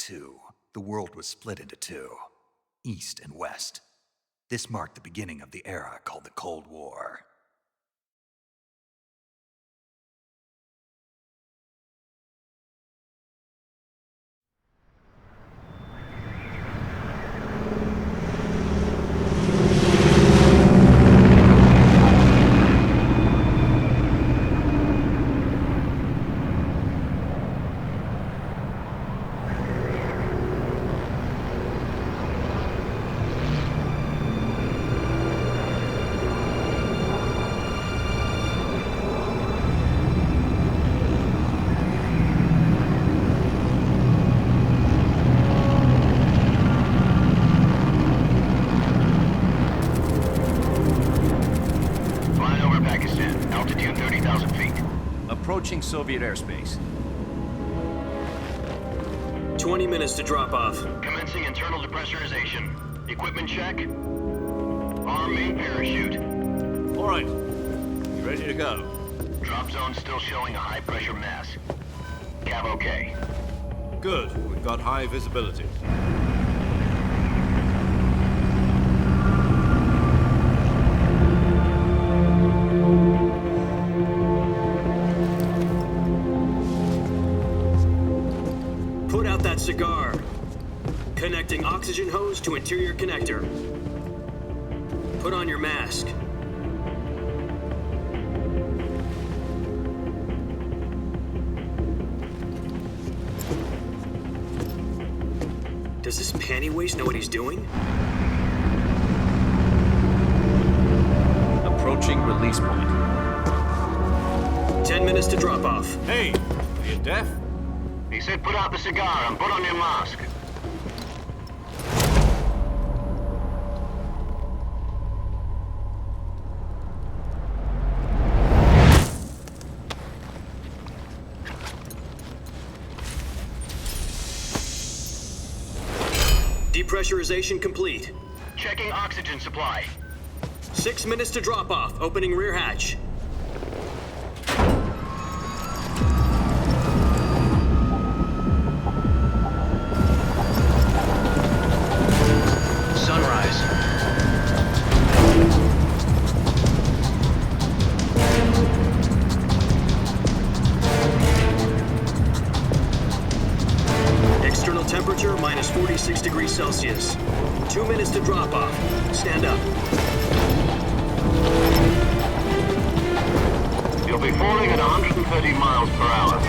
II, the world was split into two, East and West. This marked the beginning of the era called the Cold War. Approaching Soviet airspace. 20 minutes to drop off. Commencing internal depressurization. Equipment check. Arm main parachute. All right. You ready to go? Drop zone still showing a high pressure mass. Cav okay. Good. We've got high visibility. Put out that cigar. Connecting oxygen hose to interior connector. Put on your mask. Does this panty waste know what he's doing? Approaching release point. 10 minutes to drop off. Hey, are you deaf? He said put out the cigar and put on your mask. Depressurization complete. Checking oxygen supply. 6 minutes to drop off. Opening rear hatch. Sunrise. External temperature minus 46 degrees Celsius. 2 minutes to drop off. Stand up. You'll be falling at 130 miles per hour.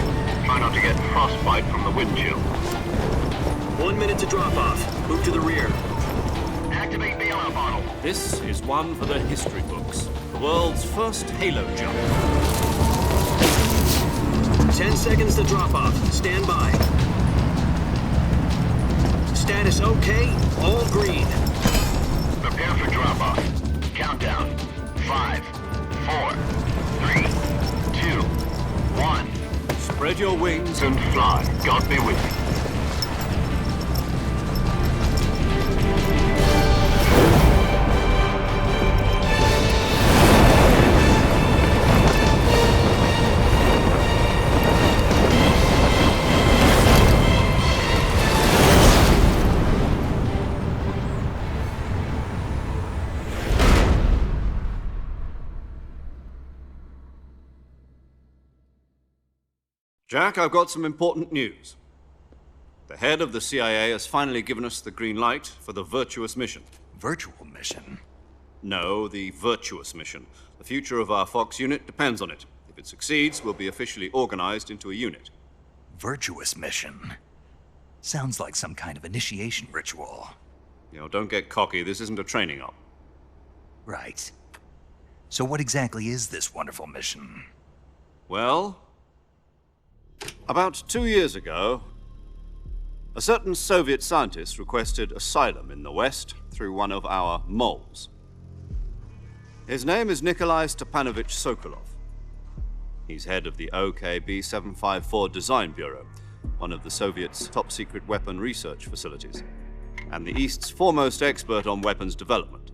Try not to get frostbite from the wind chill. 1 minute to drop off. Move to the rear. Activate bailout bottle. This is one for the history books. The world's first halo jump. 10 seconds to drop off. Stand by. Status okay. All green. Prepare for drop-off. Countdown. 5, 4, 3, 2, 1. Spread your wings And fly. God be with you. Jack, I've got some important news. The head of the CIA has finally given us the green light for the virtuous mission. Virtual mission? No, the virtuous mission. The future of our Fox unit depends on it. If it succeeds, we'll be officially organized into a unit. Virtuous mission? Sounds like some kind of initiation ritual. You know, don't get cocky. This isn't a training op. Right. So what exactly is this wonderful mission? Well, about 2 years ago, a certain Soviet scientist requested asylum in the West through one of our moles. His name is Nikolai Stepanovich Sokolov. He's head of the OKB 754 Design Bureau, one of the Soviets' top-secret weapon research facilities, and the East's foremost expert on weapons development.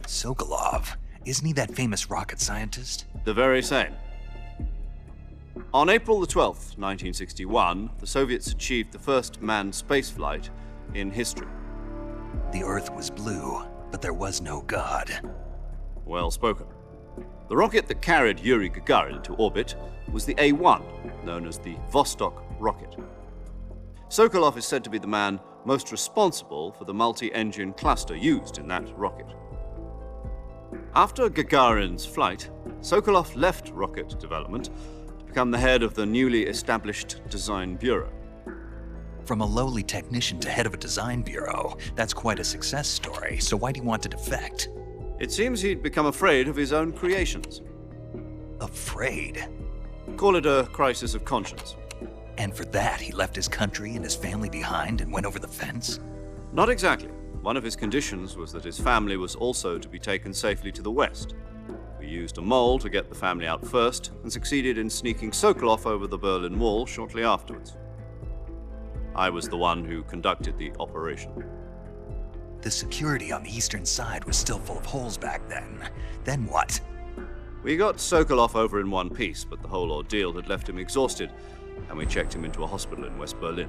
Sokolov? Isn't he that famous rocket scientist? The very same. On April the 12th, 1961, the Soviets achieved the first manned spaceflight in history. The Earth was blue, but there was no God. Well spoken. The rocket that carried Yuri Gagarin into orbit was the A-1, known as the Vostok rocket. Sokolov is said to be the man most responsible for the multi-engine cluster used in that rocket. After Gagarin's flight, Sokolov left rocket development to become the head of the newly established Design Bureau. From a lowly technician to head of a design bureau, that's quite a success story, so why do you want to defect? It seems he'd become afraid of his own creations. Afraid? Call it a crisis of conscience. And for that, he left his country and his family behind and went over the fence? Not exactly. One of his conditions was that his family was also to be taken safely to the west. We used a mole to get the family out first and succeeded in sneaking Sokolov over the Berlin Wall shortly afterwards. I was the one who conducted the operation. The security on the eastern side was still full of holes back then. Then what? We got Sokolov over in one piece, but the whole ordeal had left him exhausted, and we checked him into a hospital in West Berlin.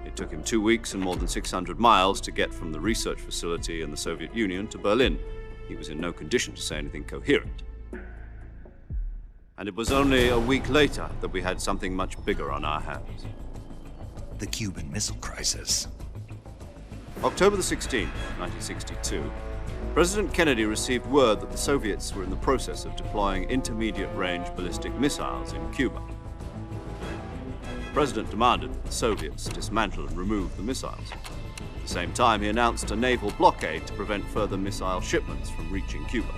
It took him 2 weeks and more than 600 miles to get from the research facility in the Soviet Union to Berlin. He was in no condition to say anything coherent. And it was only a week later that we had something much bigger on our hands. The Cuban Missile Crisis. October the 16th, 1962, President Kennedy received word that the Soviets were in the process of deploying intermediate-range ballistic missiles in Cuba. The President demanded that the Soviets dismantle and remove the missiles. At the same time, he announced a naval blockade to prevent further missile shipments from reaching Cuba.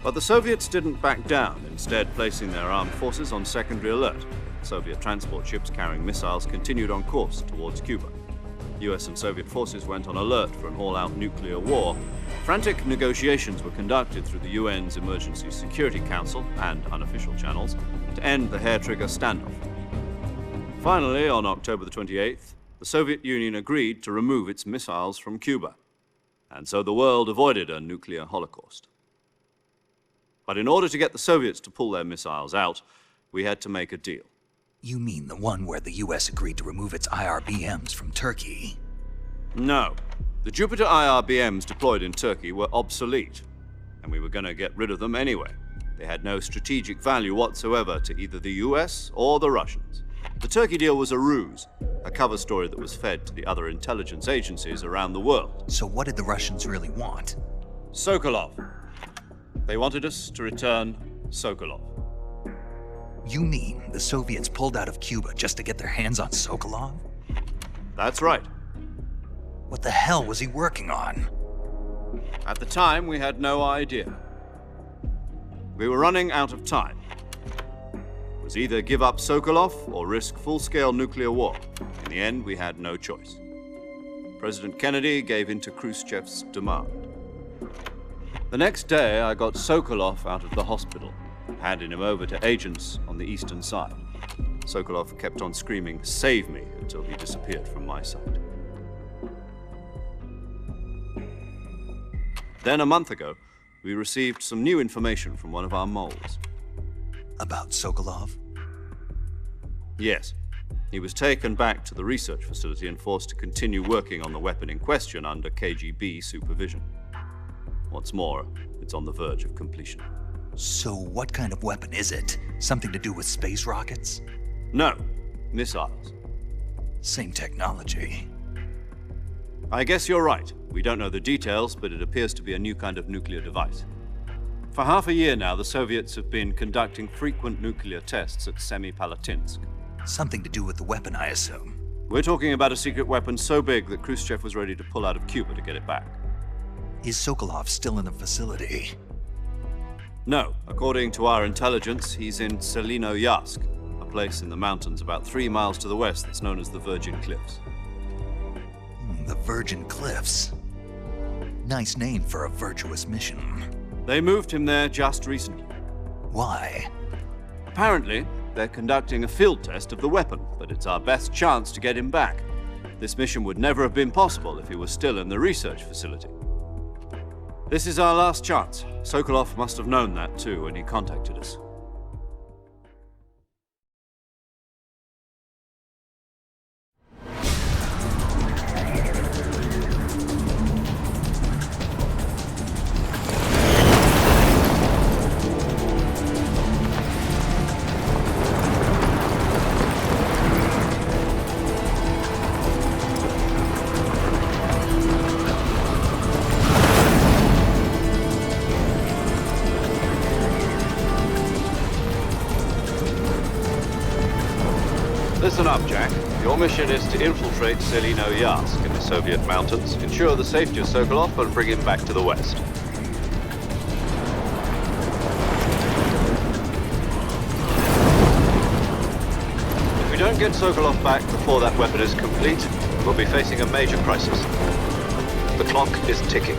But the Soviets didn't back down, instead placing their armed forces on secondary alert. Soviet transport ships carrying missiles continued on course towards Cuba. US and Soviet forces went on alert for an all-out nuclear war. Frantic negotiations were conducted through the UN's Emergency Security Council and unofficial channels to end the hair-trigger standoff. Finally, on October the 28th, the Soviet Union agreed to remove its missiles from Cuba, and so the world avoided a nuclear holocaust. But in order to get the Soviets to pull their missiles out, we had to make a deal. You mean the one where the US agreed to remove its IRBMs from Turkey? No. The Jupiter IRBMs deployed in Turkey were obsolete, and we were going to get rid of them anyway. They had no strategic value whatsoever to either the US or the Russians. The Turkey deal was a ruse, a cover story that was fed to the other intelligence agencies around the world. So what did the Russians really want? Sokolov. They wanted us to return Sokolov. You mean the Soviets pulled out of Cuba just to get their hands on Sokolov? That's right. What the hell was he working on? At the time, we had no idea. We were running out of time. It was either give up Sokolov or risk full-scale nuclear war. In the end, we had no choice. President Kennedy gave in to Khrushchev's demand. The next day, I got Sokolov out of the hospital, handing him over to agents on the eastern side. Sokolov kept on screaming, "Save me," until he disappeared from my sight. Then, a month ago, we received some new information from one of our moles. About Sokolov? Yes. He was taken back to the research facility and forced to continue working on the weapon in question under KGB supervision. What's more, it's on the verge of completion. So what kind of weapon is it? Something to do with space rockets? No, missiles. Same technology. I guess you're right. We don't know the details, but it appears to be a new kind of nuclear device. For half a year now, the Soviets have been conducting frequent nuclear tests at Semipalatinsk. Something to do with the weapon, I assume. We're talking about a secret weapon so big that Khrushchev was ready to pull out of Cuba to get it back. Is Sokolov still in the facility? No. According to our intelligence, he's in Selinoyarsk, a place in the mountains about 3 miles to the west that's known as the Virgin Cliffs. The Virgin Cliffs. Nice name for a virtuous mission. They moved him there just recently. Why? Apparently, they're conducting a field test of the weapon, but it's our best chance to get him back. This mission would never have been possible if he was still in the research facility. This is our last chance. Sokolov must have known that too when he contacted us. mission is to infiltrate Selino-Yarsk in the Soviet mountains, ensure the safety of Sokolov, and bring him back to the West. If we don't get Sokolov back before that weapon is complete, we'll be facing a major crisis. The clock is ticking.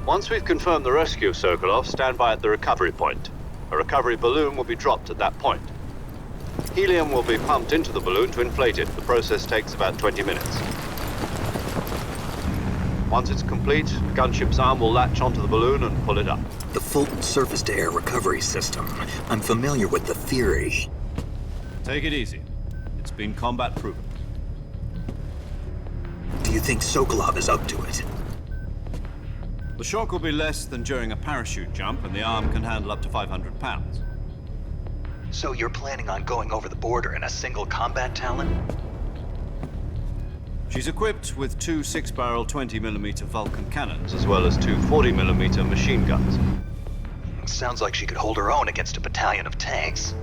Once we've confirmed the rescue of Sokolov, stand by at the recovery point. A recovery balloon will be dropped at that point. Helium will be pumped into the balloon to inflate it. The process takes about 20 minutes. Once it's complete, the gunship's arm will latch onto the balloon and pull it up. The Fulton surface-to-air recovery system. I'm familiar with the theory. Take it easy. It's been combat-proven. Do you think Sokolov is up to it? The shock will be less than during a parachute jump, and the arm can handle up to 500 pounds. So you're planning on going over the border in a single combat Talon? She's equipped with two 6-barrel 20mm Vulcan cannons, as well as two 40mm machine guns. Sounds like she could hold her own against a battalion of tanks.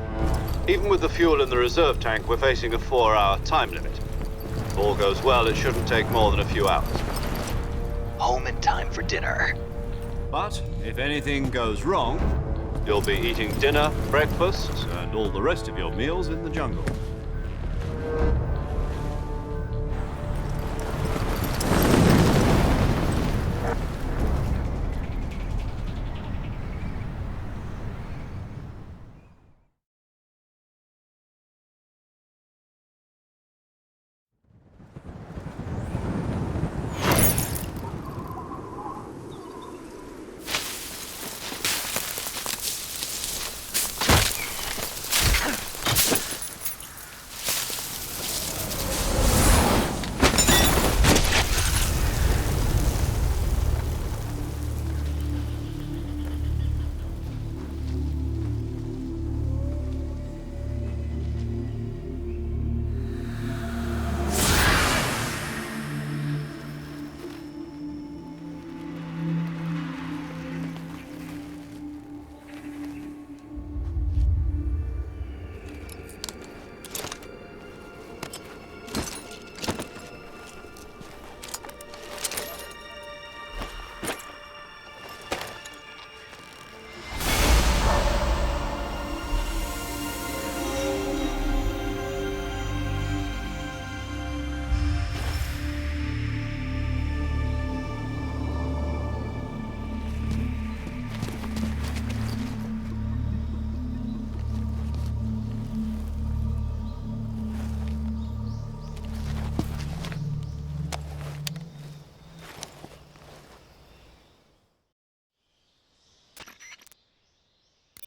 Even with the fuel in the reserve tank, we're facing a 4-hour time limit. If all goes well, it shouldn't take more than a few hours. Home in time for dinner. But if anything goes wrong, you'll be eating dinner, breakfast, and all the rest of your meals in the jungle.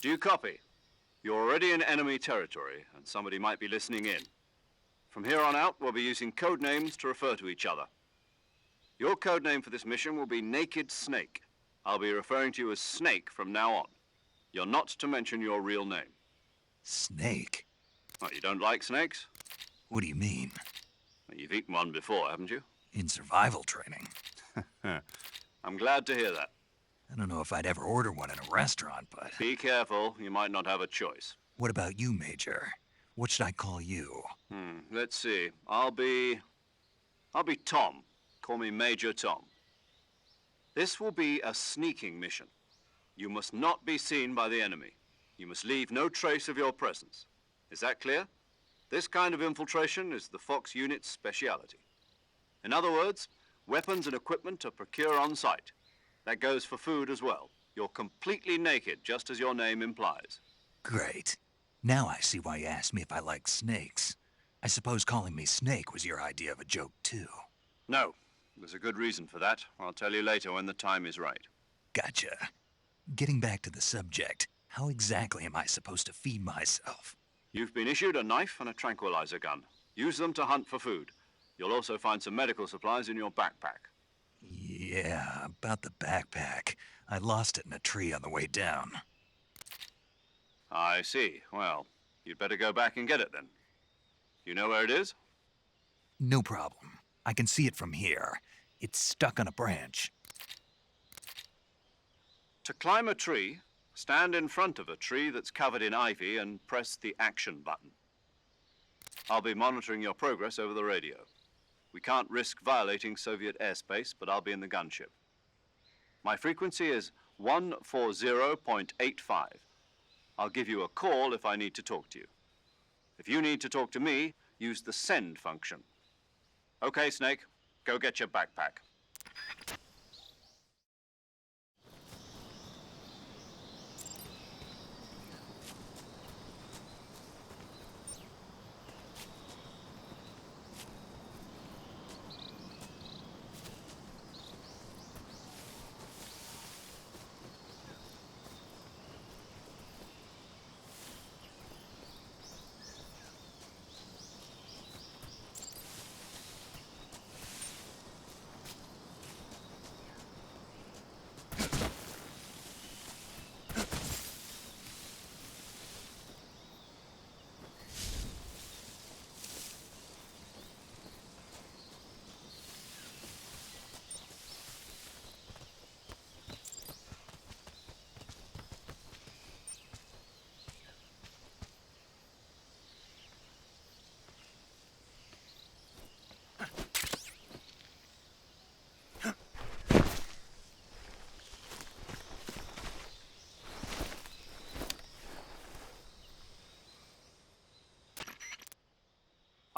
Do you copy? You're already in enemy territory, and somebody might be listening in. From here on out, we'll be using code names to refer to each other. Your code name for this mission will be Naked Snake. I'll be referring to you as Snake from now on. You're not to mention your real name. Snake? What, you don't like snakes? What do you mean? Well, you've eaten one before, haven't you? In survival training. I'm glad to hear that. I don't know if I'd ever order one in a restaurant, but... Be careful, you might not have a choice. What about you, Major? What should I call you? Let's see. I'll be Tom. Call me Major Tom. This will be a sneaking mission. You must not be seen by the enemy. You must leave no trace of your presence. Is that clear? This kind of infiltration is the Fox unit's speciality. In other words, weapons and equipment are procured on site. That goes for food as well. You're completely naked, just as your name implies. Great. Now I see why you asked me if I like snakes. I suppose calling me Snake was your idea of a joke, too. No, there's a good reason for that. I'll tell you later when the time is right. Gotcha. Getting back to the subject, how exactly am I supposed to feed myself? You've been issued a knife and a tranquilizer gun. Use them to hunt for food. You'll also find some medical supplies in your backpack. Yeah, about the backpack. I lost it in a tree on the way down. I see. Well, you'd better go back and get it then. You know where it is? No problem. I can see it from here. It's stuck on a branch. To climb a tree, stand in front of a tree that's covered in ivy and press the action button. I'll be monitoring your progress over the radio. We can't risk violating Soviet airspace, but I'll be in the gunship. My frequency is 140.85. I'll give you a call if I need to talk to you. If you need to talk to me, use the send function. Okay, Snake, go get your backpack.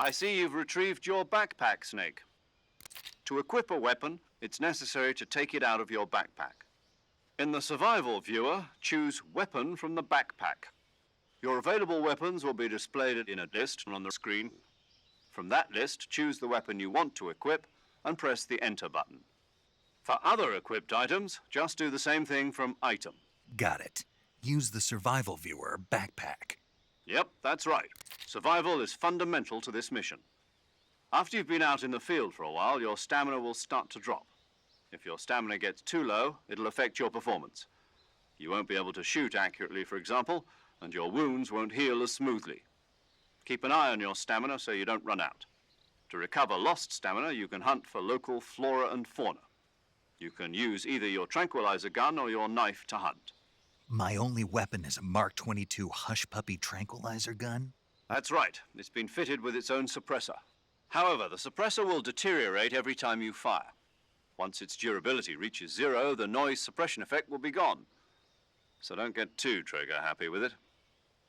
I see you've retrieved your backpack, Snake. To equip a weapon, it's necessary to take it out of your backpack. In the survival viewer, choose Weapon from the backpack. Your available weapons will be displayed in a list on the screen. From that list, choose the weapon you want to equip and press the Enter button. For other equipped items, just do the same thing from Item. Got it. Use the survival viewer backpack. Yep, that's right. Survival is fundamental to this mission. After you've been out in the field for a while, your stamina will start to drop. If your stamina gets too low, it'll affect your performance. You won't be able to shoot accurately, for example, and your wounds won't heal as smoothly. Keep an eye on your stamina so you don't run out. To recover lost stamina, you can hunt for local flora and fauna. You can use either your tranquilizer gun or your knife to hunt. My only weapon is a Mark 22 Hush Puppy tranquilizer gun? That's right. It's been fitted with its own suppressor. However, the suppressor will deteriorate every time you fire. Once its durability reaches 0, the noise suppression effect will be gone. So don't get too trigger happy with it.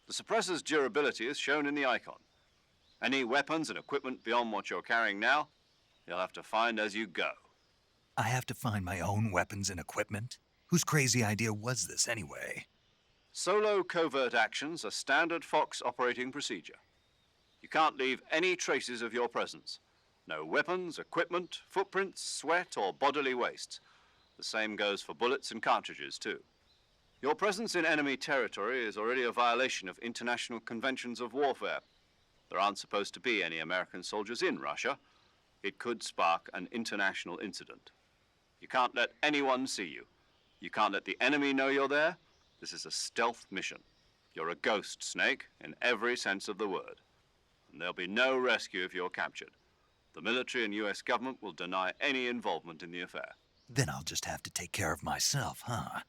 The suppressor's durability is shown in the icon. Any weapons and equipment beyond what you're carrying now, you'll have to find as you go. I have to find my own weapons and equipment? Whose crazy idea was this anyway? Solo covert actions are standard Fox operating procedure. You can't leave any traces of your presence. No weapons, equipment, footprints, sweat, or bodily waste. The same goes for bullets and cartridges, too. Your presence in enemy territory is already a violation of international conventions of warfare. There aren't supposed to be any American soldiers in Russia. It could spark an international incident. You can't let anyone see you. You can't let the enemy know you're there. This is a stealth mission. You're a ghost, Snake, in every sense of the word. And there'll be no rescue if you're captured. The military and US government will deny any involvement in the affair. Then I'll just have to take care of myself, huh?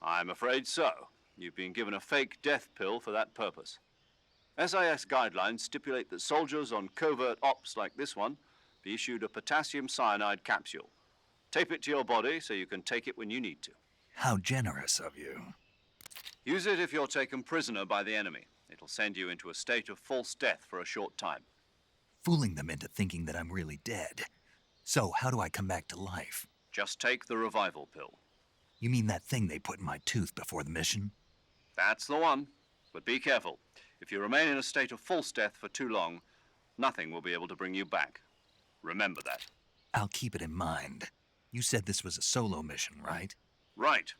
I'm afraid so. You've been given a fake death pill for that purpose. SIS guidelines stipulate that soldiers on covert ops like this one be issued a potassium cyanide capsule. Tape it to your body so you can take it when you need to. How generous of you. Use it if you're taken prisoner by the enemy. It'll send you into a state of false death for a short time. Fooling them into thinking that I'm really dead. So how do I come back to life? Just take the revival pill. You mean that thing they put in my tooth before the mission? That's the one. But be careful. If you remain in a state of false death for too long, nothing will be able to bring you back. Remember that. I'll keep it in mind. You said this was a solo mission, right? Right.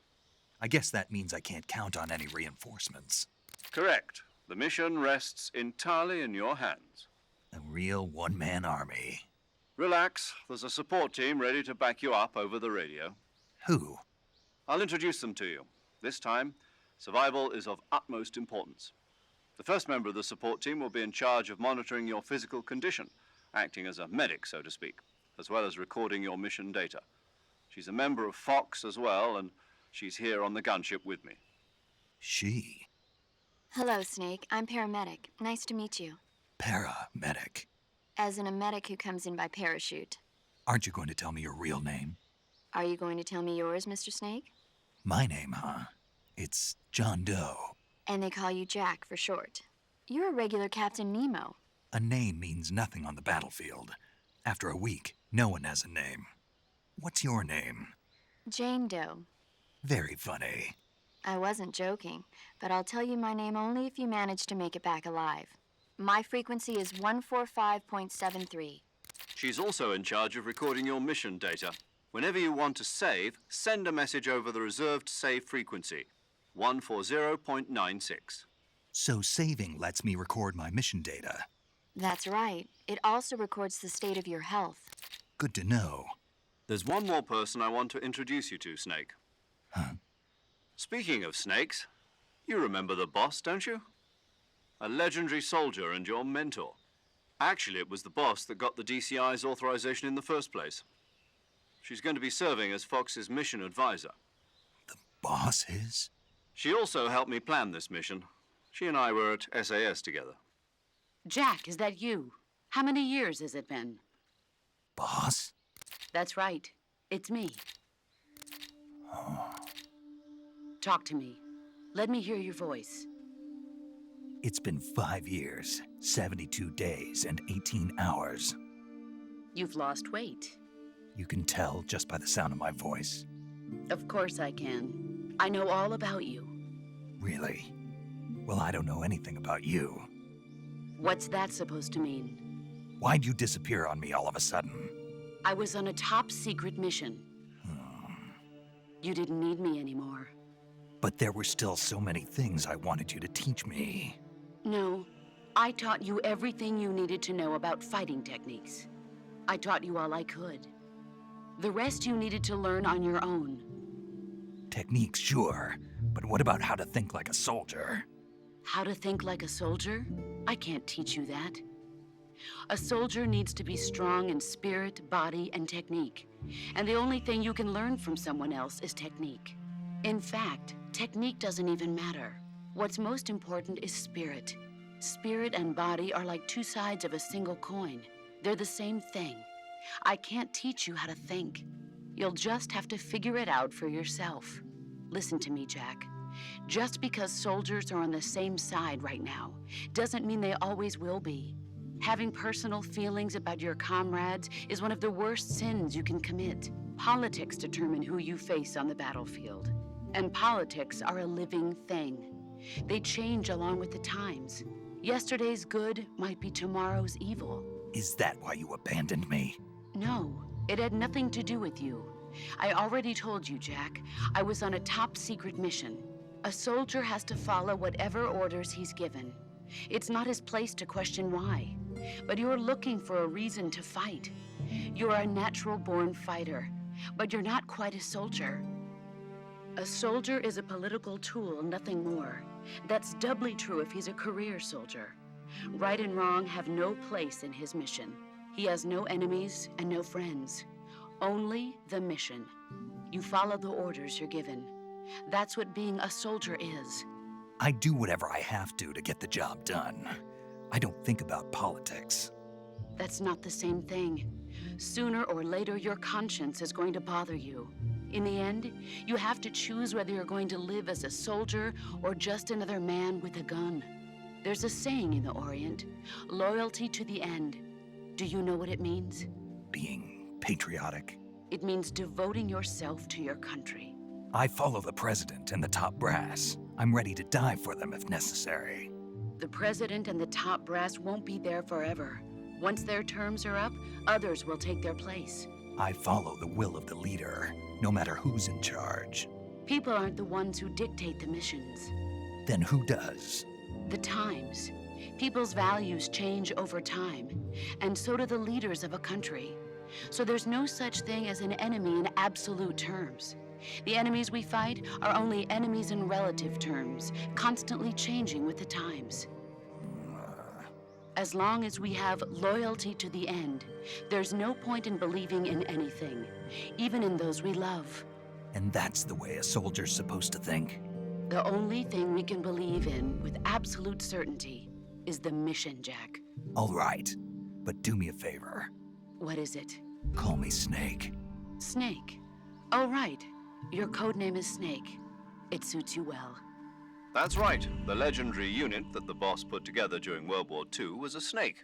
I guess that means I can't count on any reinforcements. Correct. The mission rests entirely in your hands. A real one-man army. Relax. There's a support team ready to back you up over the radio. Who? I'll introduce them to you. This time, survival is of utmost importance. The first member of the support team will be in charge of monitoring your physical condition, acting as a medic, so to speak, as well as recording your mission data. She's a member of Fox as well, and She's here on the gunship with me. She? Hello, Snake. I'm paramedic. Nice to meet you. Paramedic. As in a medic who comes in by parachute. Aren't you going to tell me your real name? Are you going to tell me yours, Mr. Snake? My name, huh? It's John Doe. And they call you Jack for short. You're a regular Captain Nemo. A name means nothing on the battlefield. After a week, no one has a name. What's your name? Jane Doe. Very funny. I wasn't joking, but I'll tell you my name only if you manage to make it back alive. My frequency is 145.73. She's also in charge of recording your mission data. Whenever you want to save, send a message over the reserved save frequency, 140.96. So saving lets me record my mission data. That's right. It also records the state of your health. Good to know. There's one more person I want to introduce you to, Snake. Huh? Speaking of snakes, you remember the boss, don't you? A legendary soldier and your mentor. Actually, it was the boss that got the DCI's authorization in the first place. She's going to be serving as Fox's mission advisor. The boss is? She also helped me plan this mission. She and I were at SAS together. Jack, is that you? How many years has it been? Boss? That's right. It's me. Talk to me. Let me hear your voice. It's been 5 years, 72 days, and 18 hours. You've lost weight. You can tell just by the sound of my voice. Of course I can. I know all about you. Really? Well, I don't know anything about you. What's that supposed to mean? Why'd you disappear on me all of a sudden? I was on a top-secret mission. You didn't need me anymore. But there were still so many things I wanted you to teach me. No, I taught you everything you needed to know about fighting techniques. I taught you all I could. The rest you needed to learn on your own. Techniques, sure. But what about how to think like a soldier? How to think like a soldier? I can't teach you that. A soldier needs to be strong in spirit, body, and technique. And the only thing you can learn from someone else is technique. In fact, technique doesn't even matter. What's most important is spirit. Spirit and body are like two sides of a single coin. They're the same thing. I can't teach you how to think. You'll just have to figure it out for yourself. Listen to me, Jack. Just because soldiers are on the same side right now doesn't mean they always will be. Having personal feelings about your comrades is one of the worst sins you can commit. Politics determine who you face on the battlefield. And politics are a living thing. They change along with the times. Yesterday's good might be tomorrow's evil. Is that why you abandoned me? No, it had nothing to do with you. I already told you, Jack. I was on a top-secret mission. A soldier has to follow whatever orders he's given. It's not his place to question why. But you're looking for a reason to fight. You're a natural-born fighter, but you're not quite a soldier. A soldier is a political tool, nothing more. That's doubly true if he's a career soldier. Right and wrong have no place in his mission. He has no enemies and no friends. Only the mission. You follow the orders you're given. That's what being a soldier is. I do whatever I have to get the job done. I don't think about politics. That's not the same thing. Sooner or later, your conscience is going to bother you. In the end, you have to choose whether you're going to live as a soldier or just another man with a gun. There's a saying in the Orient, loyalty to the end. Do you know what it means? Being patriotic. It means devoting yourself to your country. I follow the president and the top brass. I'm ready to die for them if necessary. The president and the top brass won't be there forever. Once their terms are up, others will take their place. I follow the will of the leader, no matter who's in charge. People aren't the ones who dictate the missions. Then who does? The times. People's values change over time, and so do the leaders of a country. So there's no such thing as an enemy in absolute terms. The enemies we fight are only enemies in relative terms, constantly changing with the times. As long as we have loyalty to the end, there's no point in believing in anything, even in those we love. And that's the way a soldier's supposed to think? The only thing we can believe in with absolute certainty is the mission, Jack. All right, but do me a favor. What is it? Call me Snake. Snake. Oh, right. Your code name is Snake. It suits you well. That's right. The legendary unit that the boss put together during World War II was a snake.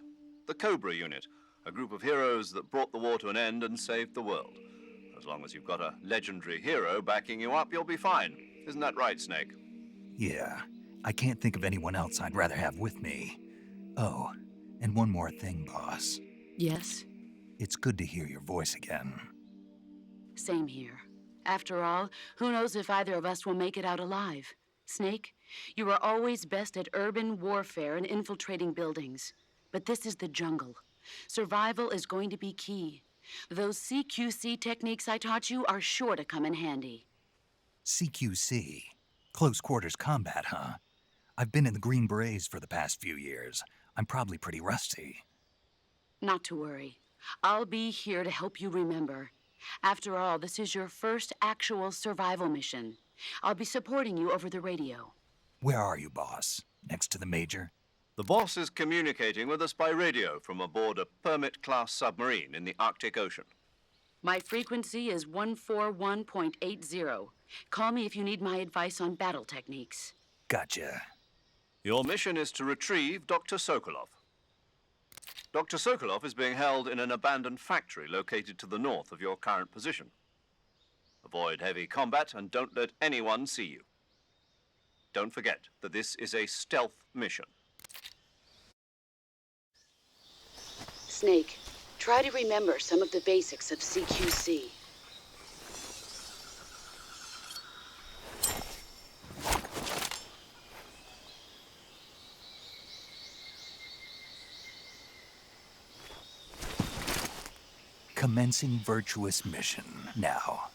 The Cobra unit, a group of heroes that brought the war to an end and saved the world. As long as you've got a legendary hero backing you up, you'll be fine. Isn't that right, Snake? Yeah, I can't think of anyone else I'd rather have with me. Oh, and one more thing, boss. Yes? It's good to hear your voice again. Same here. After all, who knows if either of us will make it out alive? Snake, you are always best at urban warfare and infiltrating buildings. But this is the jungle. Survival is going to be key. Those CQC techniques I taught you are sure to come in handy. CQC? Close quarters combat, huh? I've been in the Green Berets for the past few years. I'm probably pretty rusty. Not to worry. I'll be here to help you remember. After all, this is your first actual survival mission. I'll be supporting you over the radio. Where are you, boss? Next to the Major? The boss is communicating with us by radio from aboard a Permit-class submarine in the Arctic Ocean. My frequency is 141.80. Call me if you need my advice on battle techniques. Gotcha. Your mission is to retrieve Dr. Sokolov. Dr. Sokolov is being held in an abandoned factory located to the north of your current position. Avoid heavy combat and don't let anyone see you. Don't forget that this is a stealth mission. Snake, try to remember some of the basics of CQC. Commencing virtuous mission now.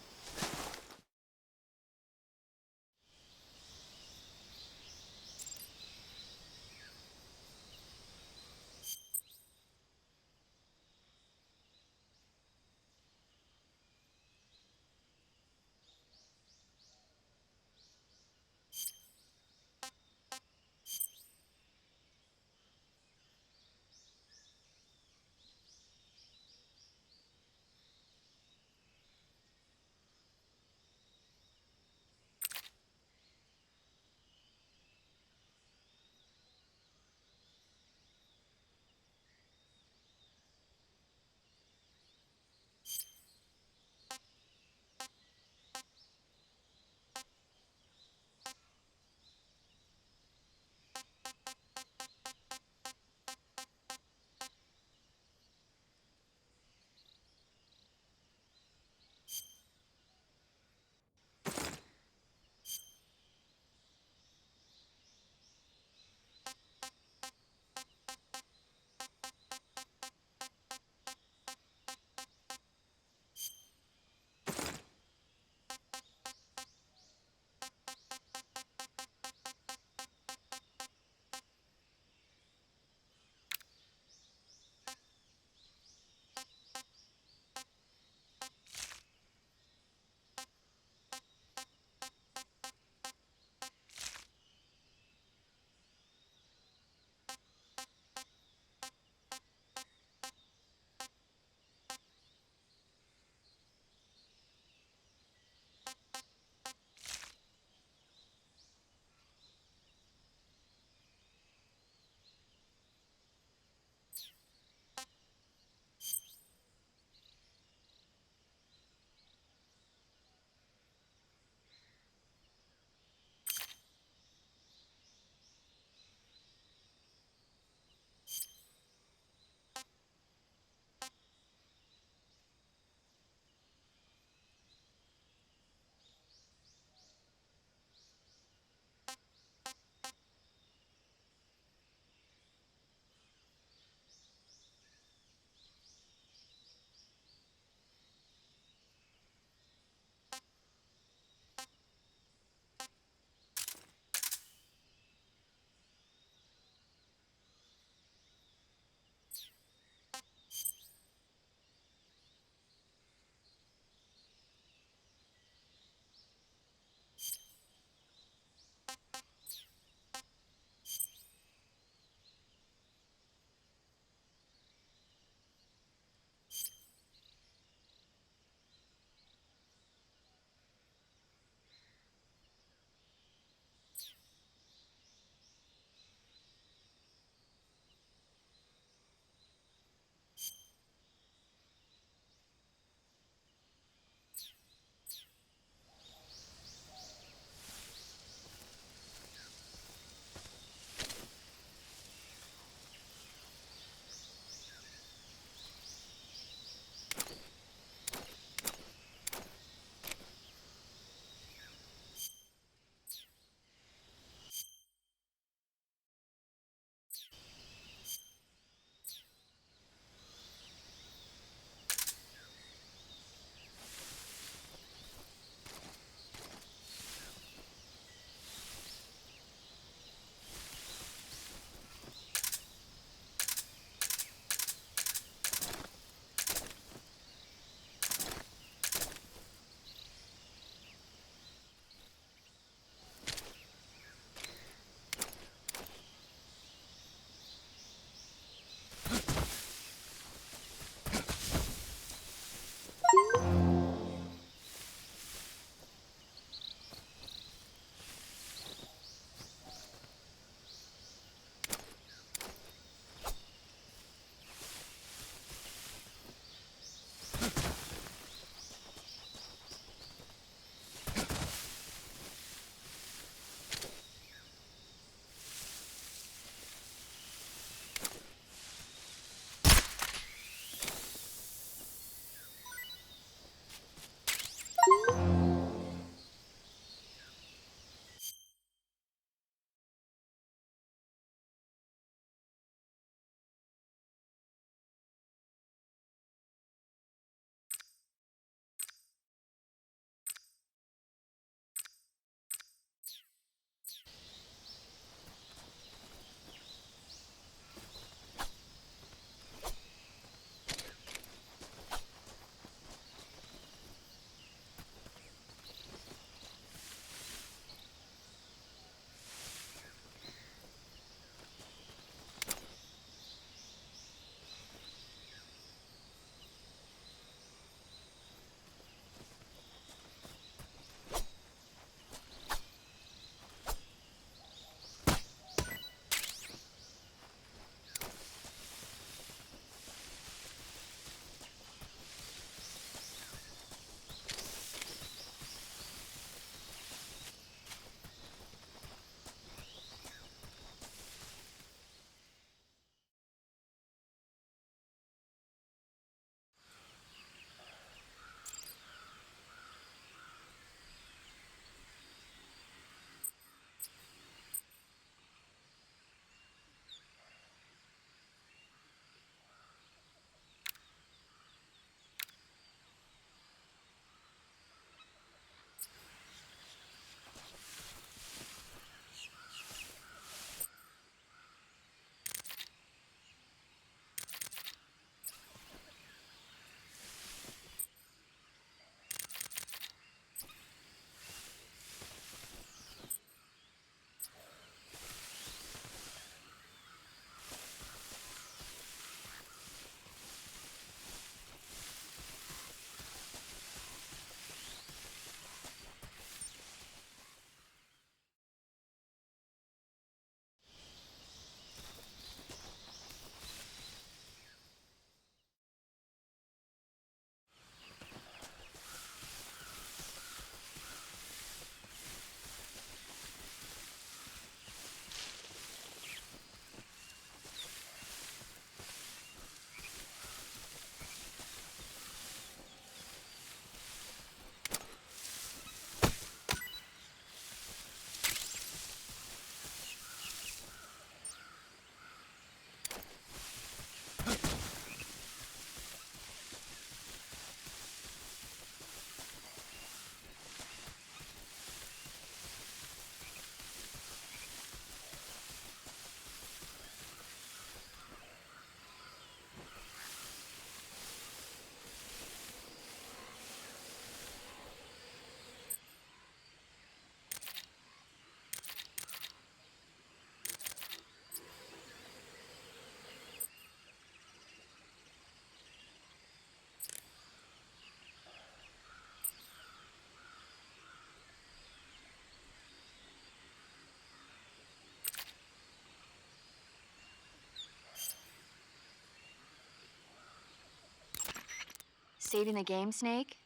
Saving the game, Snake?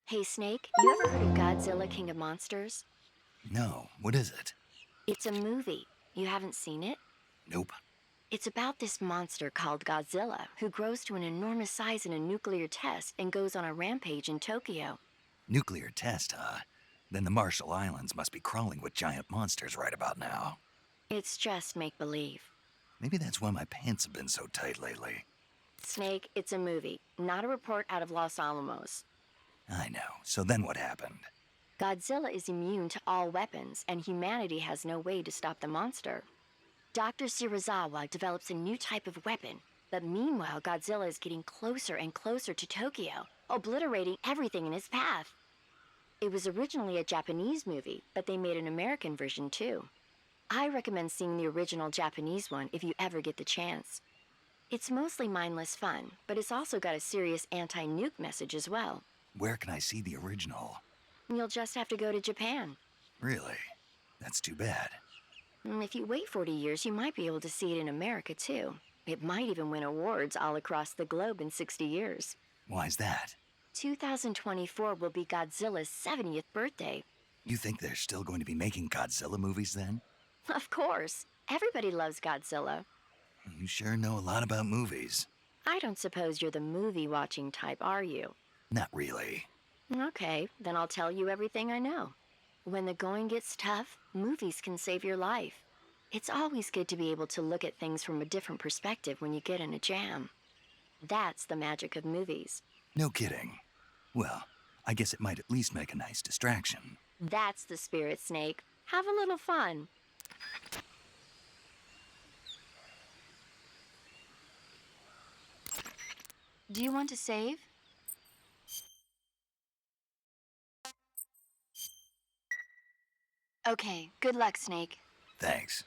Hey, Snake, you ever heard of Godzilla King of Monsters? No, what is it? It's a movie. You haven't seen it? Nope. It's about this monster called Godzilla, who grows to an enormous size in a nuclear test and goes on a rampage in Tokyo. Nuclear test, huh? Then the Marshall Islands must be crawling with giant monsters right about now. It's just make-believe. Maybe that's why my pants have been so tight lately. Snake, it's a movie, not a report out of Los Alamos. I know. So then what happened? Godzilla is immune to all weapons, and humanity has no way to stop the monster. Dr. Shirazawa develops a new type of weapon, but meanwhile Godzilla is getting closer and closer to Tokyo, obliterating everything in his path. It was originally a Japanese movie, but they made an American version too. I recommend seeing the original Japanese one if you ever get the chance. It's mostly mindless fun, but it's also got a serious anti-nuke message as well. Where can I see the original? You'll just have to go to Japan. Really? That's too bad. If you wait 40 years, you might be able to see it in America too. It might even win awards all across the globe in 60 years. Why's that? 2024 will be Godzilla's 70th birthday. You think they're still going to be making Godzilla movies then? Of course. Everybody loves Godzilla. You sure know a lot about movies. I don't suppose you're the movie-watching type, are you? Not really. Okay, then I'll tell you everything I know. When the going gets tough, movies can save your life. It's always good to be able to look at things from a different perspective when you get in a jam. That's the magic of movies. No kidding. Well, I guess it might at least make a nice distraction. That's the spirit, Snake. Have a little fun. Do you want to save? Okay, good luck, Snake. Thanks.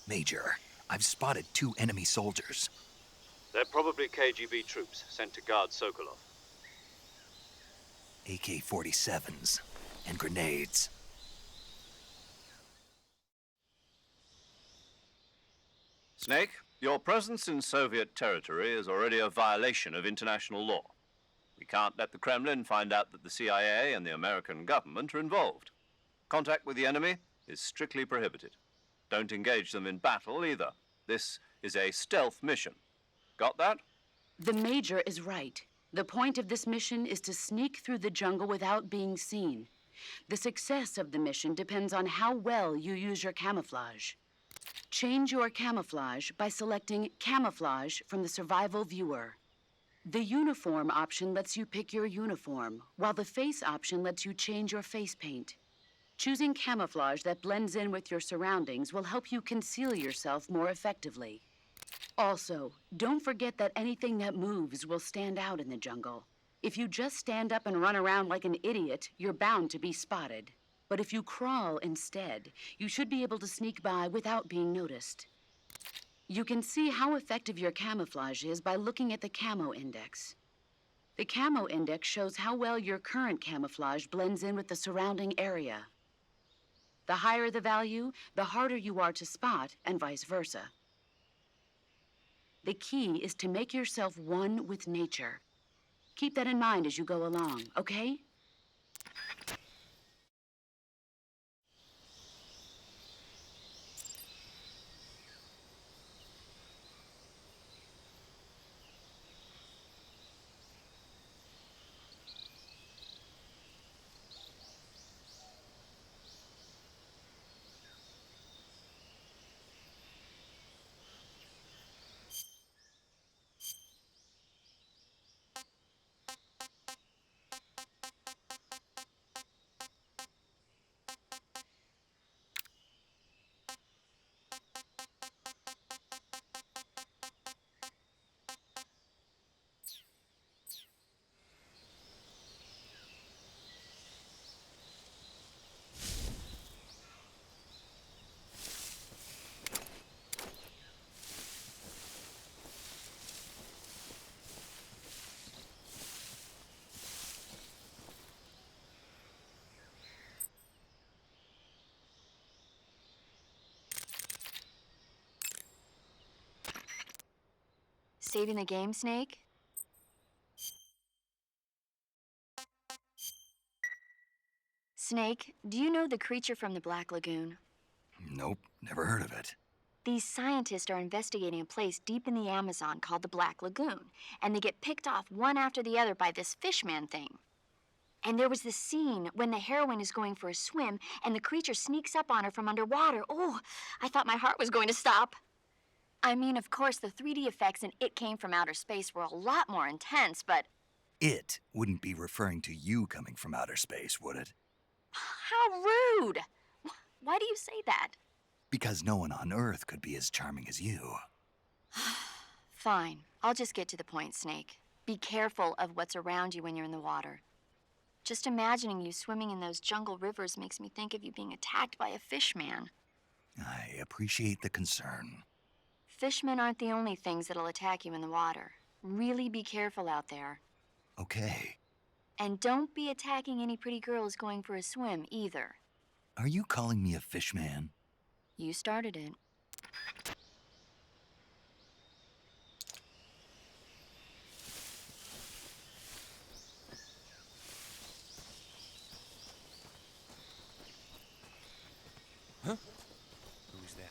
Major, I've spotted 2 enemy soldiers. They're probably KGB troops sent to guard Sokolov. AK-47s and grenades. Snake, your presence in Soviet territory is already a violation of international law. We can't let the Kremlin find out that the CIA and the American government are involved. Contact with the enemy is strictly prohibited. Don't engage them in battle either. This is a stealth mission. Got that? The Major is right. The point of this mission is to sneak through the jungle without being seen. The success of the mission depends on how well you use your camouflage. Change your camouflage by selecting Camouflage from the Survival Viewer. The Uniform option lets you pick your uniform, while the Face option lets you change your face paint. Choosing camouflage that blends in with your surroundings will help you conceal yourself more effectively. Also, don't forget that anything that moves will stand out in the jungle. If you just stand up and run around like an idiot, you're bound to be spotted. But if you crawl instead, you should be able to sneak by without being noticed. You can see how effective your camouflage is by looking at the Camo Index. The Camo Index shows how well your current camouflage blends in with the surrounding area. The higher the value, the harder you are to spot, and vice versa. The key is to make yourself one with nature. Keep that in mind as you go along, okay? Saving the game, Snake? Snake, do you know the creature from the Black Lagoon? Nope, never heard of it. These scientists are investigating a place deep in the Amazon called the Black Lagoon, and they get picked off one after the other by this fishman thing. And there was this scene when the heroine is going for a swim, and the creature sneaks up on her from underwater. Oh, I thought my heart was going to stop. I mean, of course, the 3D effects in It Came from Outer Space were a lot more intense, but... It wouldn't be referring to you coming from outer space, would it? How rude! Why do you say that? Because no one on Earth could be as charming as you. Fine. I'll just get to the point, Snake. Be careful of what's around you when you're in the water. Just imagining you swimming in those jungle rivers makes me think of you being attacked by a fishman. I appreciate the concern. Fishmen aren't the only things that'll attack you in the water. Really be careful out there. Okay. And don't be attacking any pretty girls going for a swim, either. Are you calling me a fishman? You started it. Huh? Who's that?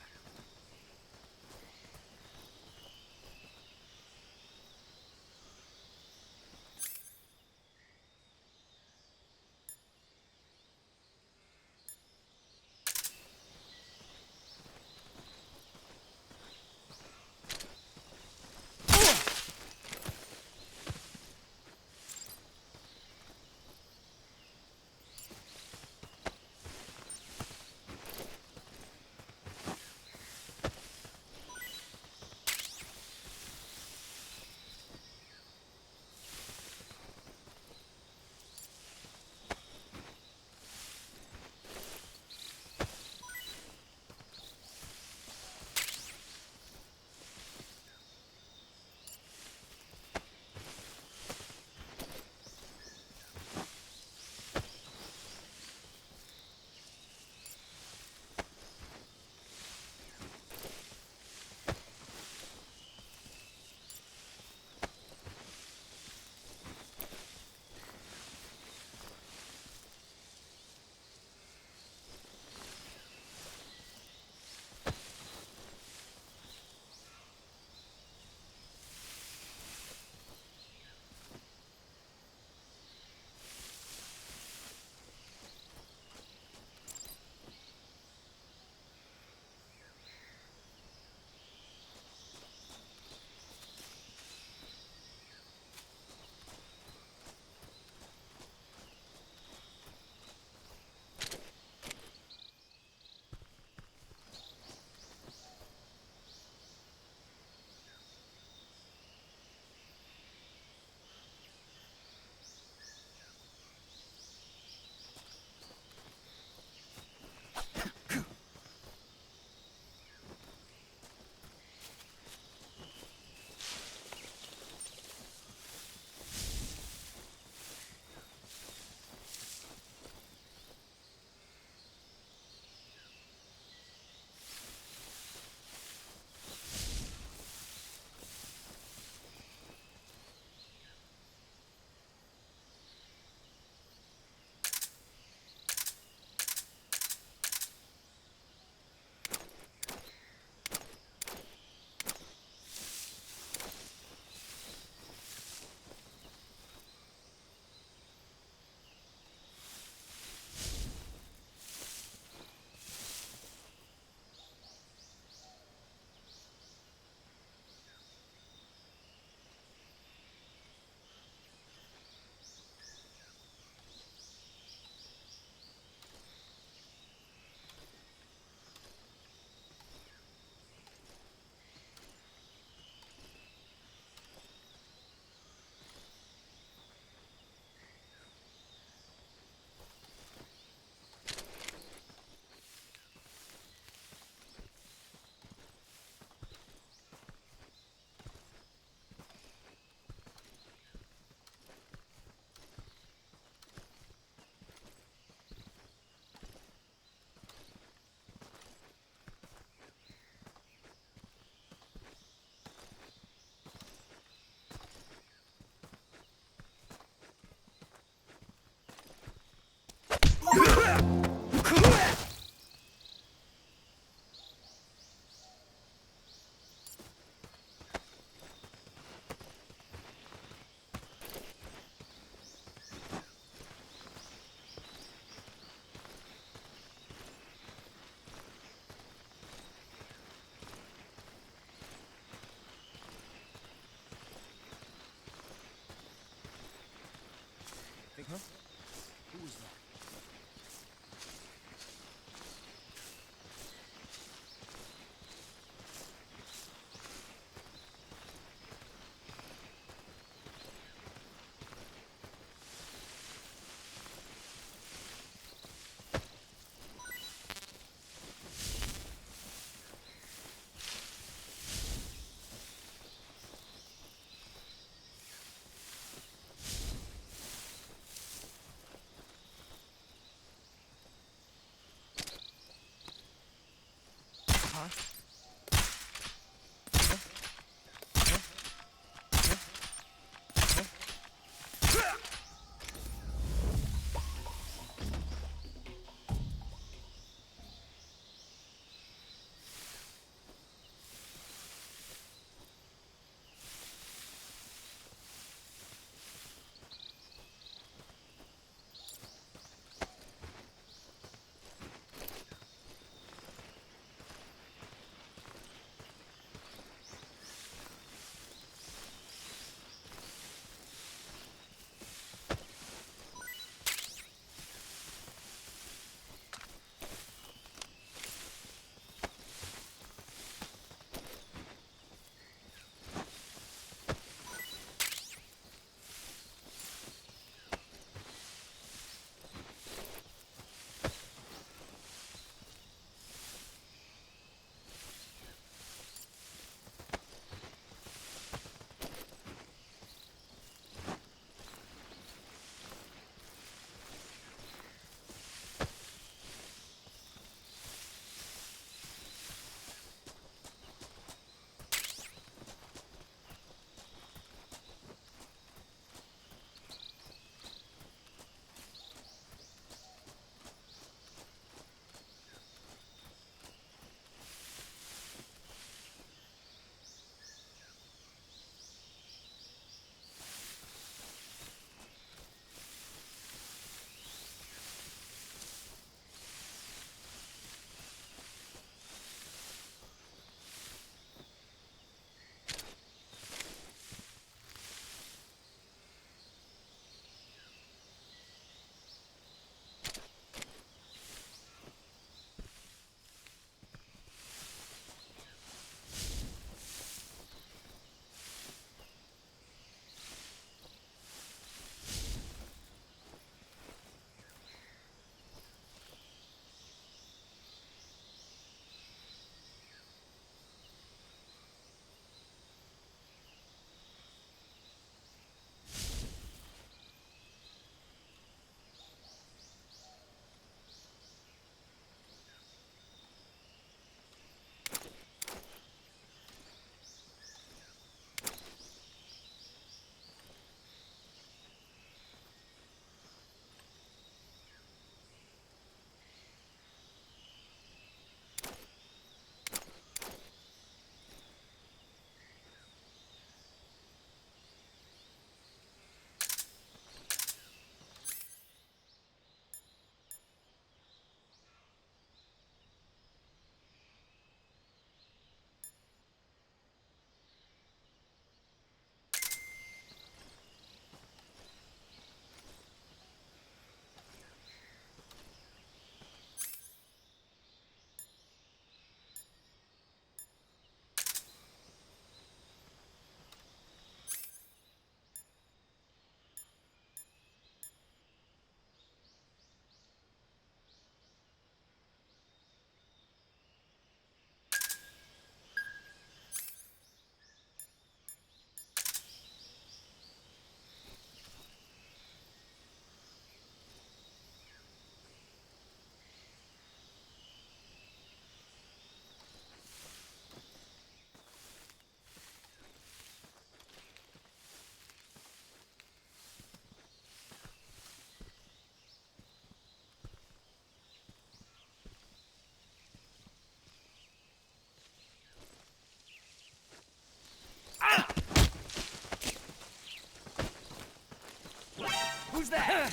Who's that?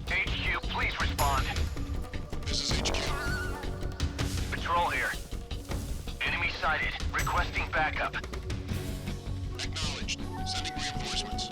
HQ, please respond. This is HQ. Patrol here. Enemy sighted. Requesting backup. Acknowledged. Sending reinforcements.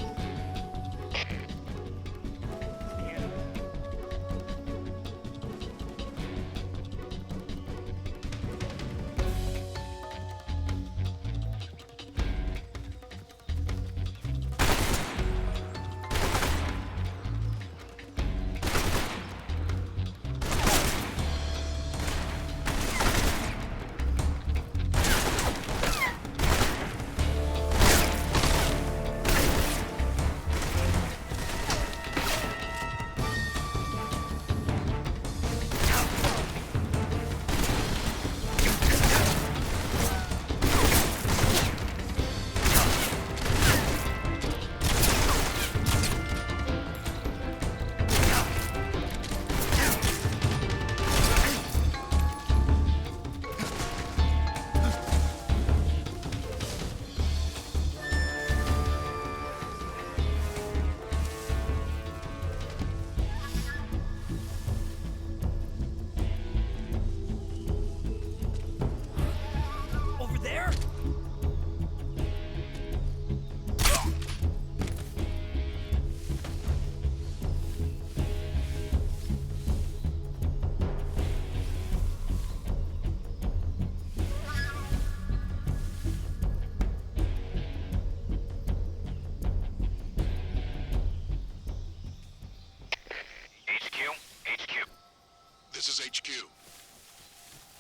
HQ.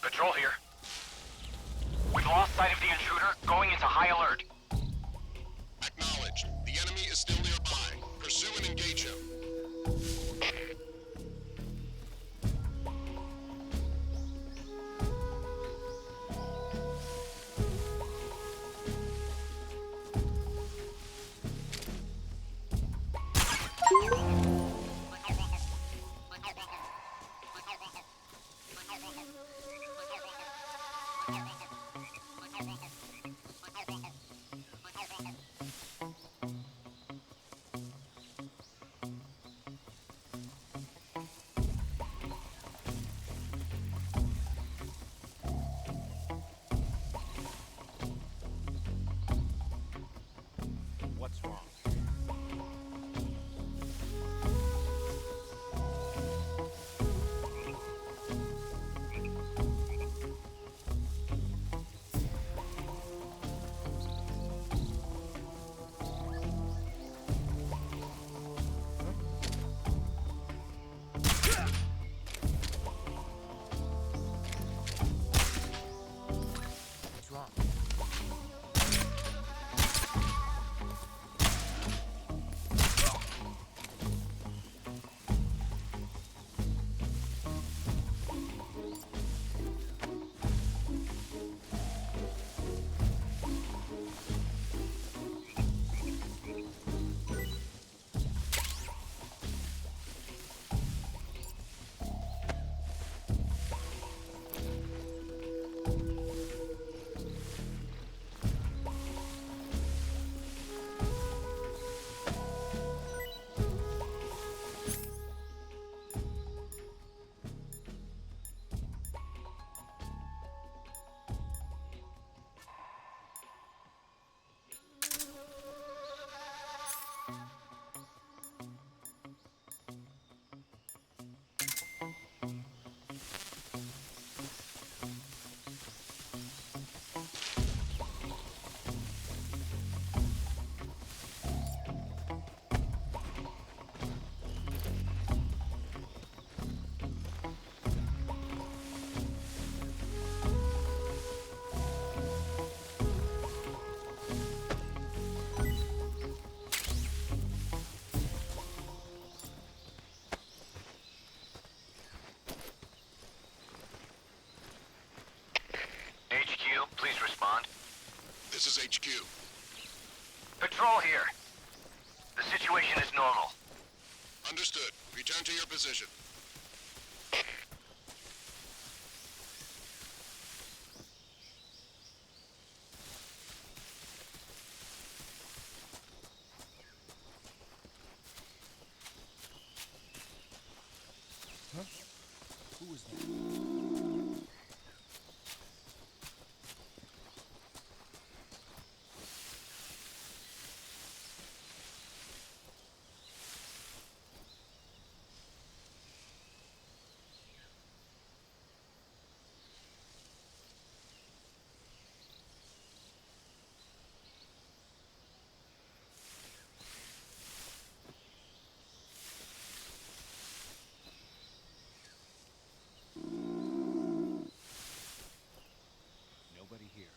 Patrol here. We've lost sight of the intruder, going into high alert. Acknowledged. The enemy is still nearby. Pursue and engage him. What's wrong? What's wrong? HQ, please respond. This is HQ. Patrol here. The situation is normal. Understood. Return to your position. Who was that? Nobody here.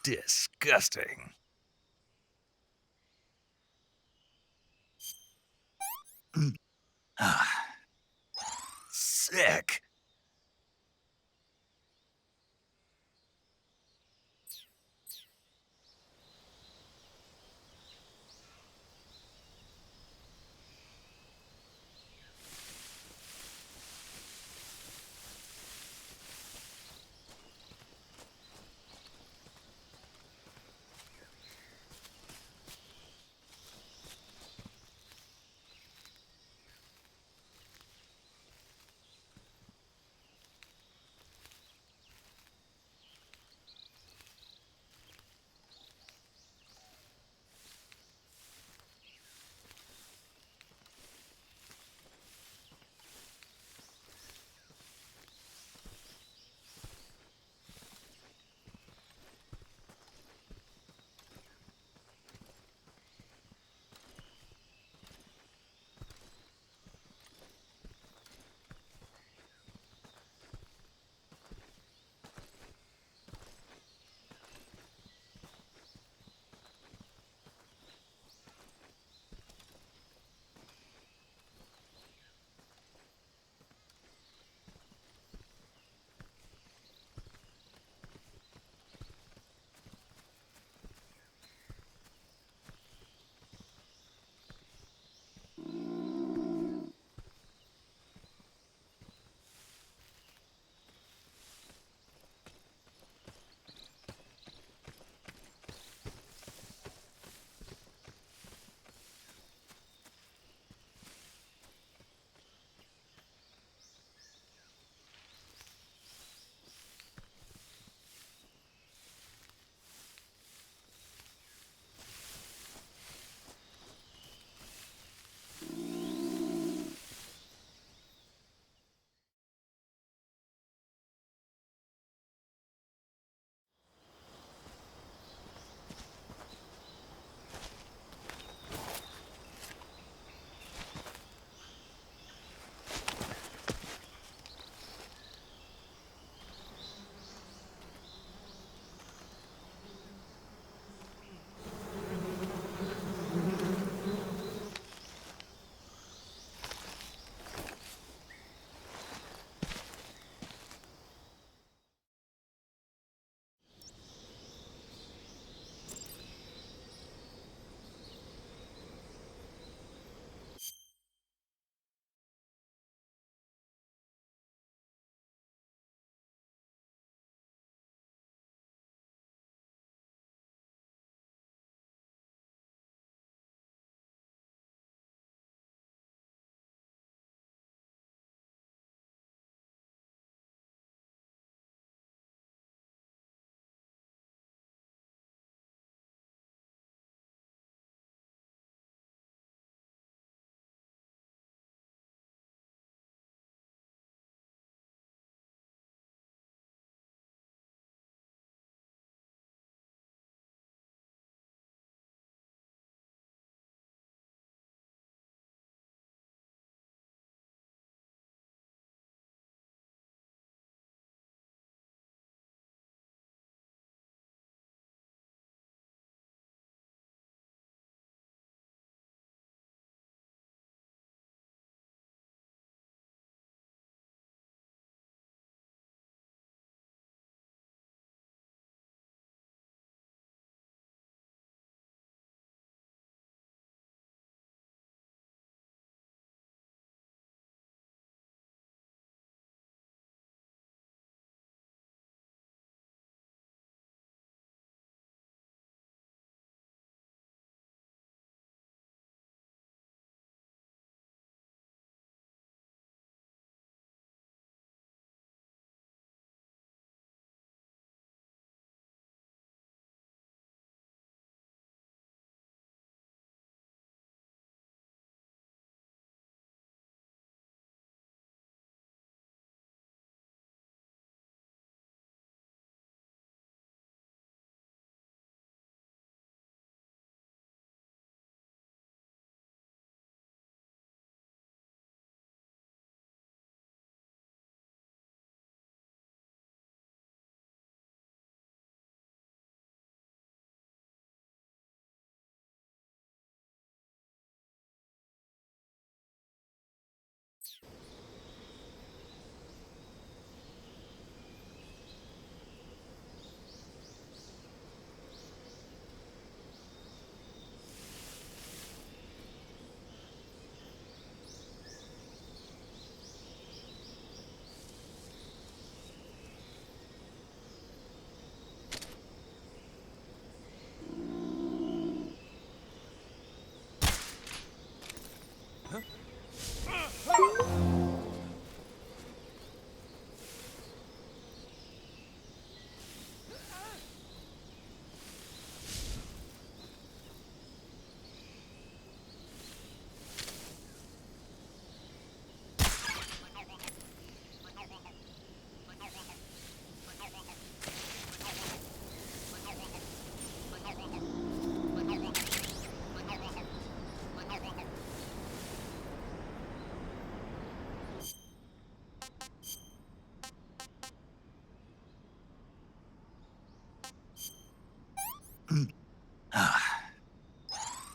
Disgusting. Sick.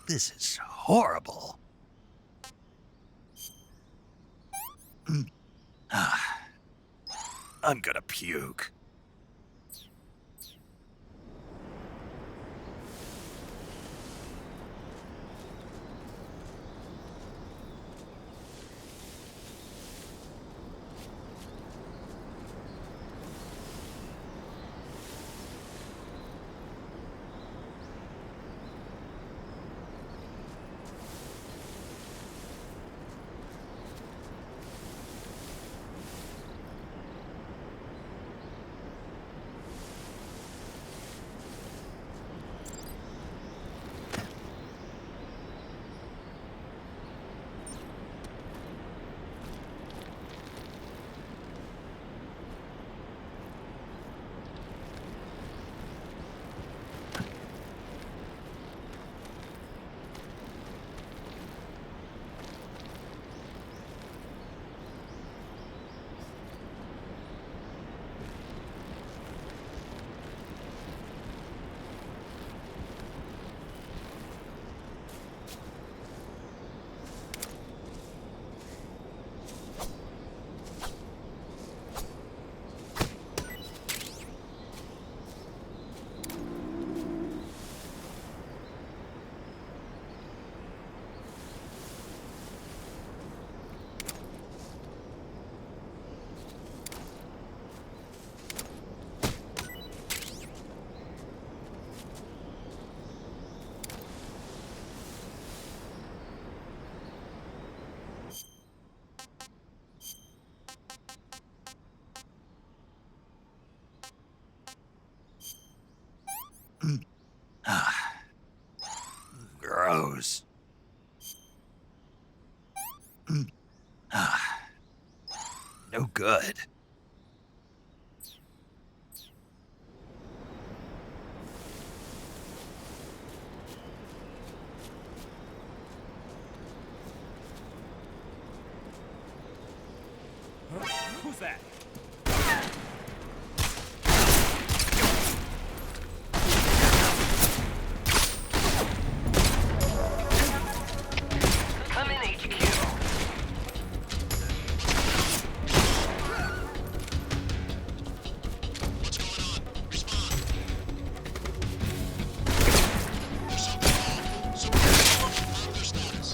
This is horrible. I'm gonna puke. Gross. No good. Who's that? Come in, HQ. What's going on? Respond. There's something wrong, so we're going to confirm their status.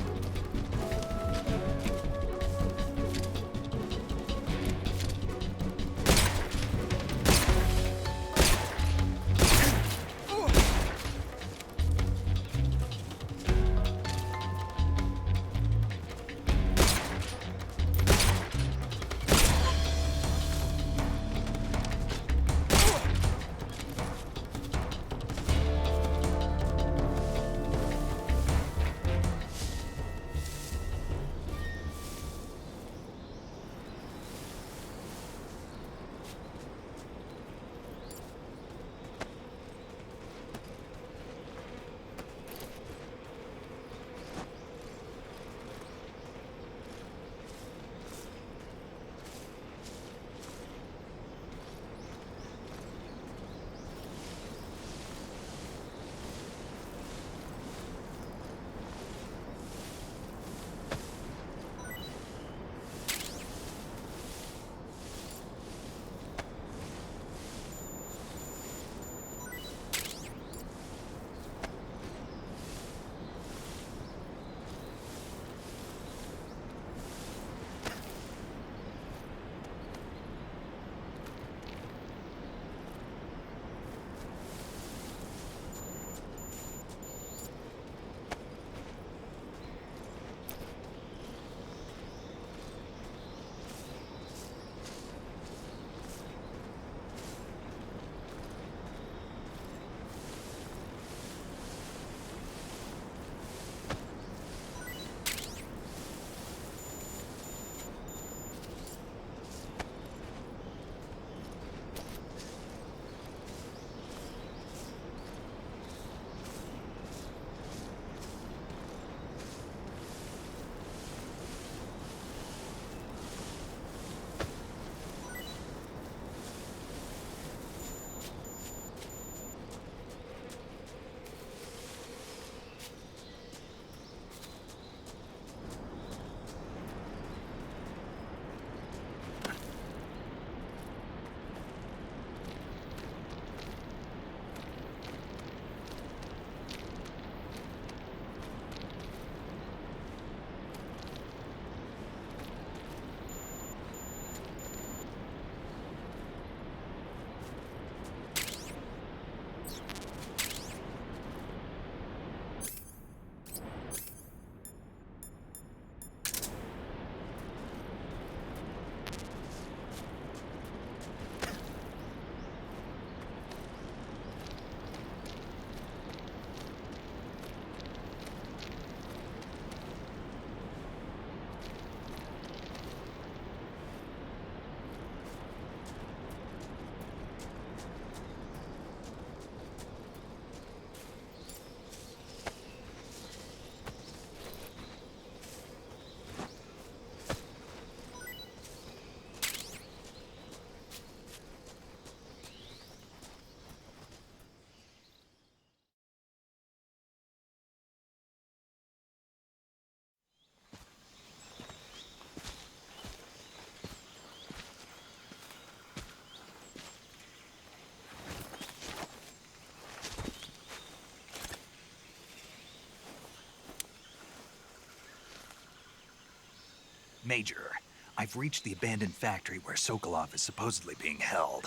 Major, I've reached the abandoned factory where Sokolov is supposedly being held.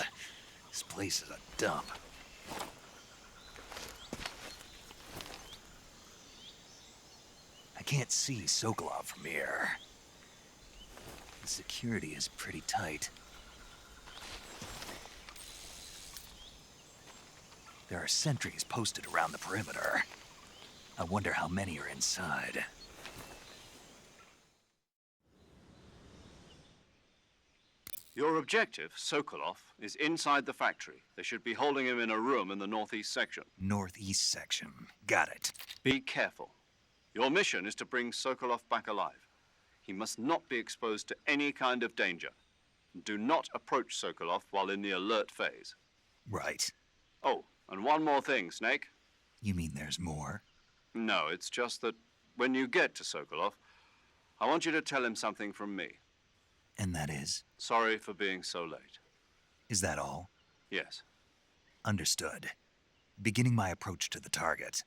This place is a dump. I can't see Sokolov from here. The security is pretty tight. There are sentries posted around the perimeter. I wonder how many are inside. Your objective, Sokolov, is inside the factory. They should be holding him in a room in the northeast section. Northeast section. Got it. Be careful. Your mission is to bring Sokolov back alive. He must not be exposed to any kind of danger. Do not approach Sokolov while in the alert phase. Right. Oh, and one more thing, Snake. You mean there's more? No, it's just that when you get to Sokolov, I want you to tell him something from me. And that is? Sorry for being so late. Is that all? Yes. Understood. Beginning my approach to the target.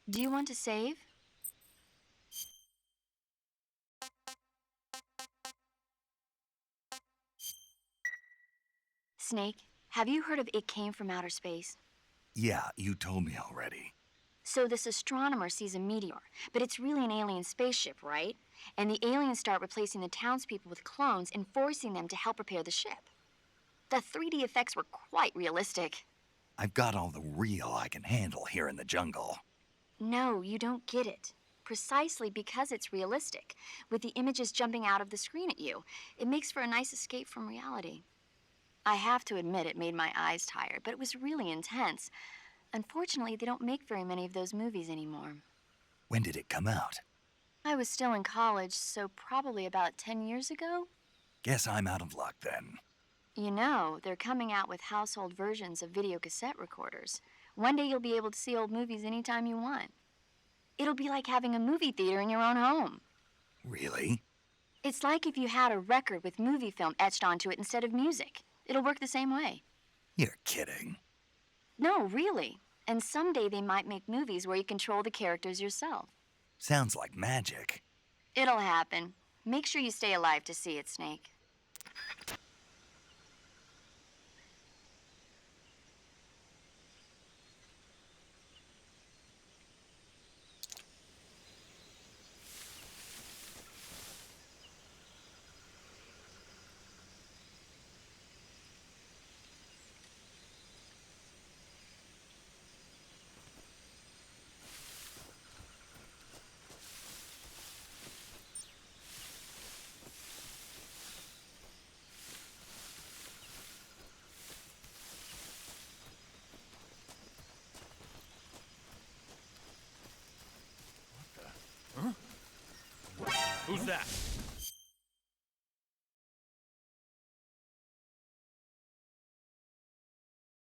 Do you want to save? Snake, have you heard of It Came from Outer Space? Yeah, you told me already. So this astronomer sees a meteor, but it's really an alien spaceship, right? And the aliens start replacing the townspeople with clones and forcing them to help repair the ship. The 3D effects were quite realistic. I've got all the real I can handle here in the jungle. No, you don't get it. Precisely because it's realistic, with the images jumping out of the screen at you, it makes for a nice escape from reality. I have to admit it made my eyes tired, but it was really intense. Unfortunately, they don't make very many of those movies anymore. When did it come out? I was still in college, so probably about 10 years ago. Guess I'm out of luck then. You know, they're coming out with household versions of video cassette recorders. One day you'll be able to see old movies anytime you want. It'll be like having a movie theater in your own home. Really? It's like if you had a record with movie film etched onto it instead of music. It'll work the same way. You're kidding. No, really. And someday they might make movies where you control the characters yourself. Sounds like magic. It'll happen. Make sure you stay alive to see it, Snake. Who's that?